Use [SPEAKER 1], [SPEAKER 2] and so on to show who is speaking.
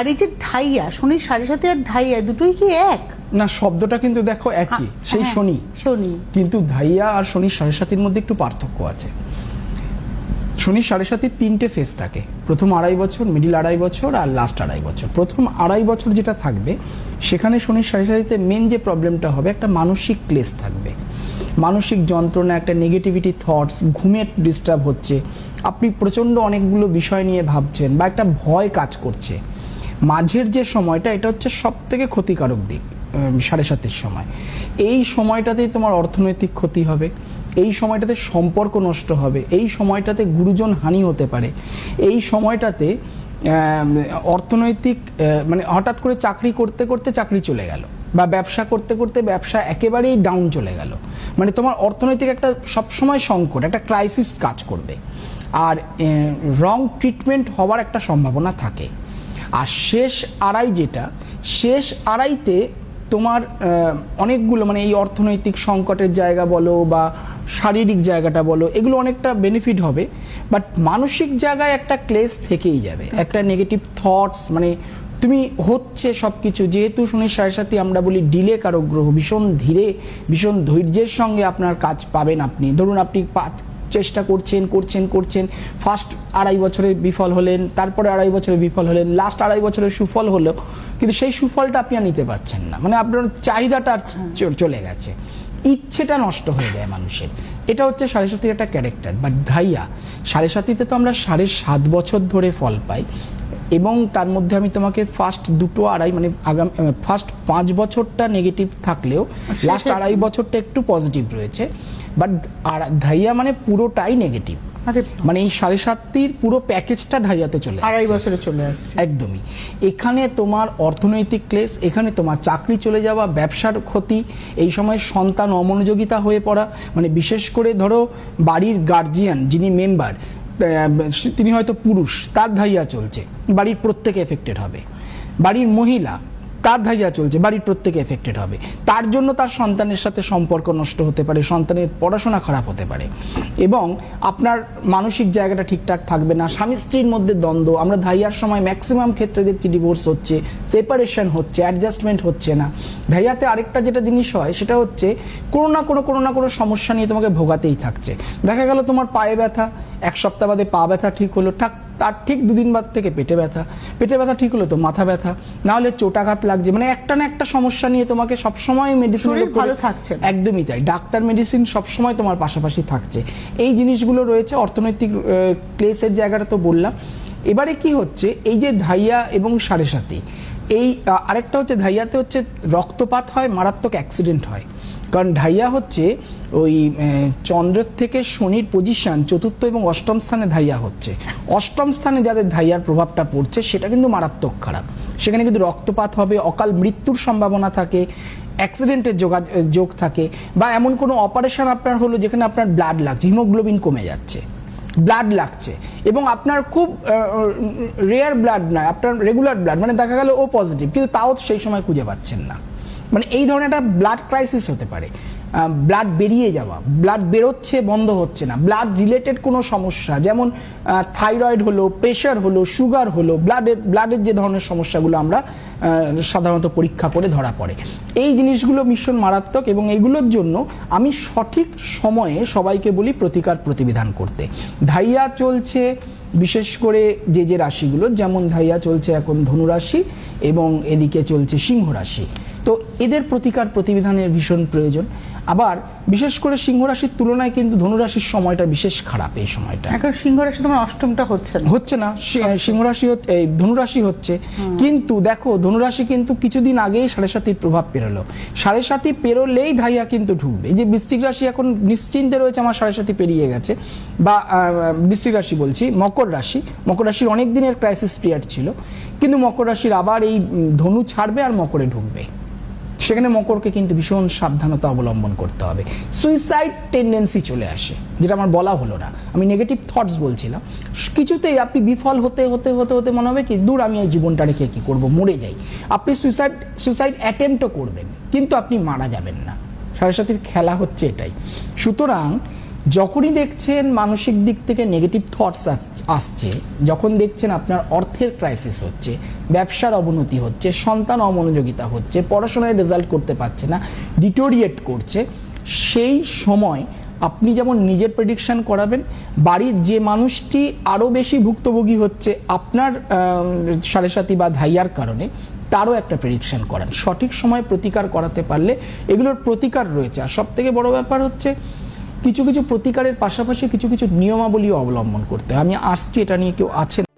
[SPEAKER 1] আর এই যে ঢাইয়া, শনির 7.5 আর ঢাইয়া দুটোই কি এক?
[SPEAKER 2] না, শব্দটা কিন্তু দেখো একই, সেই শনি। কিন্তু ধাইয়া আর শনির 7.5-এর মধ্যে একটু পার্থক্য আছে। শনির 7.5-এর 3টে ফেজ থাকে, প্রথম 2.5 বছর, মিডিল 2.5 বছর আর লাস্ট 2.5 বছর। প্রথম 2.5 বছর যেটা থাকবে সেখানে শনির 7.5-তে মেন যে প্রবলেমটা হবে, একটা মানসিক ক্লেশ থাকবে, মানসিক যন্ত্রণা, একটা নেগেটিভিটি থটস, ঘুমের ডিস্টার্ব হচ্ছে, আপনি প্রচণ্ড অনেকগুলো বিষয় নিয়ে ভাবছেন বা একটা ভয় কাজ করছে। মাঝের যে সময়টা, এটা হচ্ছে সব থেকে ক্ষতিকারক দিক 7.5-এর সময়। এই সময়টাতেই তোমার অর্থনৈতিক ক্ষতি হবে, এই সময়টাতে সম্পর্ক নষ্ট হবে, এই সময়টাতে গুরুজন হানি হতে পারে, এই সময়টাতে অর্থনৈতিক মানে হঠাৎ করে চাকরি করতে করতে চাকরি চলে গেল, বা ব্যবসা করতে করতে ব্যবসা একেবারেই ডাউন চলে গেল, মানে তোমার অর্থনৈতিক একটা সবসময় সংকট, একটা ক্রাইসিস কাজ করবে, আর রং ট্রিটমেন্ট হওয়ার একটা সম্ভাবনা থাকে। আর শেষ 2.5 যেটা, শেষ 2.5-তে তোমার অনেকগুলো মানে এই অর্থনৈতিক সংকটের জায়গা বলো বা শারীরিক জায়গাটা বলো, এগুলো অনেকটা বেনিফিট হবে, বাট মানসিক জায়গায় একটা ক্লেশ থেকেই যাবে, একটা নেগেটিভ থটস, মানে তুমি হচ্ছে সব কিছু, যেহেতু শনির 7.5 আমরা বলি ডিলে কারক গ্রহ, ভীষণ ধীরে ভীষণ ধৈর্যের সঙ্গে আপনার কাজ পাবেন। আপনি ধরুন আপনি চেষ্টা করছেন করছেন করছেন, ফার্স্ট 2.5 বছরে বিফল হলেন, তারপরে 2.5 বছরে বিফল হলেন, লাস্ট 2.5 বছরে সুফল হলো, কিন্তু সেই সুফলটা আপনি আর নিতে পারছেন না, মানে আপনার চাহিদাটা চলে গেছে, ইচ্ছেটা নষ্ট হয়ে যায় মানুষের। এটা হচ্ছে 7.5-এর একটা ক্যারেক্টার। বাট ধাইয়া 7.5-তে তো আমরা 7.5 বছর ধরে ফল পাই, এবং তার মধ্যে আমি তোমাকে ফার্স্ট 2.5 মানে আগামী ফার্স্ট 5 বছরটা নেগেটিভ থাকলেও লাস্ট 2.5 বছরটা একটু পজিটিভ রয়েছে। বাট আর ধাইয়া মানে পুরোটাই নেগেটিভ, মানে এই 7.5-এর পুরো প্যাকেজটা ঢাইয়াতে চলে আসছে,
[SPEAKER 1] 2.5 বছরে চলে আসছে।
[SPEAKER 2] একদমই। এখানে তোমার অর্থনৈতিক ক্লেশ, এখানে তোমার চাকরি চলে যাওয়া, ব্যবসার ক্ষতি, এই সময় সন্তান অমনোযোগিতা হয়ে পড়া, মানে বিশেষ করে ধরো বাড়ির গার্জিয়ান যিনি মেম্বার, তিনি হয়তো পুরুষ, তার ধাইয়া চলছে, বাড়ির প্রত্যেকে এফেক্টেড হবে। বাড়ির মহিলা, তার ধাইয়া চলছে, বাড়ির প্রত্যেকে এফেক্টেড হবে। তার জন্য তার সন্তানের সাথে সম্পর্ক নষ্ট হতে পারে, সন্তানের পড়াশোনা খারাপ হতে পারে, এবং আপনার মানসিক জায়গাটা ঠিকঠাক থাকবে না, স্বামী স্ত্রীর মধ্যে দ্বন্দ্ব। আমরা ধাইয়ার সময় ম্যাক্সিমাম ক্ষেত্রে দেখছি ডিভোর্স হচ্ছে, সেপারেশন হচ্ছে, অ্যাডজাস্টমেন্ট হচ্ছে না। ধাইয়াতে আরেকটা যেটা জিনিস হয় সেটা হচ্ছে কোনো না কোনো সমস্যা নিয়ে তোমাকে ভোগাতেই থাকছে। দেখা গেল তোমার পায়ে ব্যথা, 1 সপ্তাহ বাদে পা ব্যথা ঠিক হলো, তার ঠিক 2 দিন বাদ থেকে পেটে ব্যথা ঠিক হলো তো মাথা ব্যথা, না হলে চোটাঘাত লাগছে, মানে একটা না একটা সমস্যা নিয়ে তোমাকে সবসময় মেডিসিন
[SPEAKER 1] ভালো থাকছে।
[SPEAKER 2] একদমই তাই, ডাক্তার মেডিসিন সবসময় তোমার পাশাপাশি থাকছে। এই জিনিসগুলো রয়েছে। অর্থনৈতিক ক্লেশের জায়গাটা তো বললাম। এবারে কি হচ্ছে, এই যে ধাইয়া এবং 7.5, এই আরেকটা হচ্ছে ধাইয়াতে হচ্ছে রক্তপাত হয়, মারাত্মক অ্যাক্সিডেন্ট হয়। কারণ ধাইয়া হচ্ছে ওই চন্দ্রের থেকে শনির পজিশন 4র্থ এবং 8ম স্থানে ধাইয়া হচ্ছে। 8ম স্থানে যাদের ধাইয়ার প্রভাবটা পড়ছে সেটা কিন্তু মারাত্মক খারাপ, সেখানে কিন্তু রক্তপাত হবে, অকাল মৃত্যুর সম্ভাবনা থাকে, অ্যাক্সিডেন্টের যোগ থাকে, বা এমন কোনো অপারেশন আপনার হলো যেখানে আপনার ব্লাড লাগছে, হিমোগ্লোবিন কমে যাচ্ছে, ব্লাড লাগছে, এবং আপনার খুব রেয়ার ব্লাড নয়, আপনার রেগুলার ব্লাড, মানে দেখা গেল ও পজিটিভ, কিন্তু তাও সেই সময় খুঁজে পাচ্ছেন না, মানে এই ধরনের একটা ব্লাড ক্রাইসিস হতে পারে। ব্লাড বেরিয়ে যাওয়া, ব্লাড বেরোচ্ছে বন্ধ হচ্ছে না, ব্লাড রিলেটেড কোনো সমস্যা, যেমন থাইরয়েড হলো, প্রেশার হলো, সুগার হলো, ব্লাডের যে ধরনের সমস্যাগুলো আমরা সাধারণত পরীক্ষা করে ধরা পড়ে, এই জিনিসগুলো ভীষণ মারাত্মক। এবং এইগুলোর জন্য আমি সঠিক সময়ে সবাইকে বলি প্রতিকার প্রতিবিধান করতে। ধাইয়া চলছে বিশেষ করে যে রাশিগুলো, যেমন ধাইয়া চলছে এখন ধনু রাশি এবং এদিকে চলছে সিংহ রাশি, তো এদের প্রতিকার প্রতিবিধানের ভীষণ প্রয়োজন। আবার বিশেষ করে সিংহ রাশির তুলনায় কিন্তু ধনুরাশির সময়টা বিশেষ খারাপ। এই সময়টা
[SPEAKER 1] এখন সিংহ রাশি তোমার 8মটা হচ্ছে না,
[SPEAKER 2] সিংহ রাশি এই ধনুরাশি হচ্ছে, কিন্তু দেখো ধনুরাশি কিন্তু কিছুদিন আগেই 7.5 প্রভাব পেরোলো, 7.5 পেরোলেই ধাইয়া কিন্তু ঢুকবে। এই যে বৃশ্চিক রাশি এখন নিশ্চিন্তে রয়েছে, আমার 7.5 পেরিয়ে গেছে, বা বৃশ্চিক রাশি বলছি, মকর রাশির অনেক দিনের ক্রাইসিস পিরিয়ড ছিল, কিন্তু মকর রাশির আবার এই ধনু ছাড়বে আর মকরে ঢুকবে। সেখানে মকরকে কিন্তু ভীষণ সাবধানতা অবলম্বন করতে হবে। সুইসাইড টেন্ডেন্সি চলে আসে, যেটা আমার বলা হলো না, আমি নেগেটিভ থটস বলছিলাম। কিছুতেই আপনি বিফল হতে হতে হতে হতে মনে হবে কি দূর, আমি এই জীবনটা রেখে কি করব, মরে যাই। আপনি সুইসাইড অ্যাটেম্পটও করবেন, কিন্তু আপনি মারা যাবেন না। 7.5 খেলা হচ্ছে এটাই। সুতরাং যখনই দেখছেন মানসিক দিক থেকে নেগেটিভ থটস আসছে, যখন দেখছেন আপনার অর্থের ক্রাইসিস হচ্ছে, ব্যবসার অবনতি হচ্ছে, সন্তান অমনোযোগিতা হচ্ছে, পড়াশোনায় রেজাল্ট করতে পারছে না, ডিটোরিয়েট করছে, সেই সময় আপনি যেমন নিজের প্রেডিকশন করাবেন, বাড়ির যে মানুষটি আরও বেশি ভুক্তভোগী হচ্ছে আপনার সাড়ে সাতি বা ধাইয়ার কারণে, তারও একটা প্রেডিকশন করান। সঠিক সময় প্রতিকার করাতে পারলে এগুলোর প্রতিকার রয়েছে। আর সব থেকে বড় ব্যাপার হচ্ছে কিছু কিছু প্রতিকারের পাশাপাশি কিছু কিছু নিয়মাবলী অবলম্বন করতে হয়। আমি আসছি, এটা নিয়ে কেউ আছেন?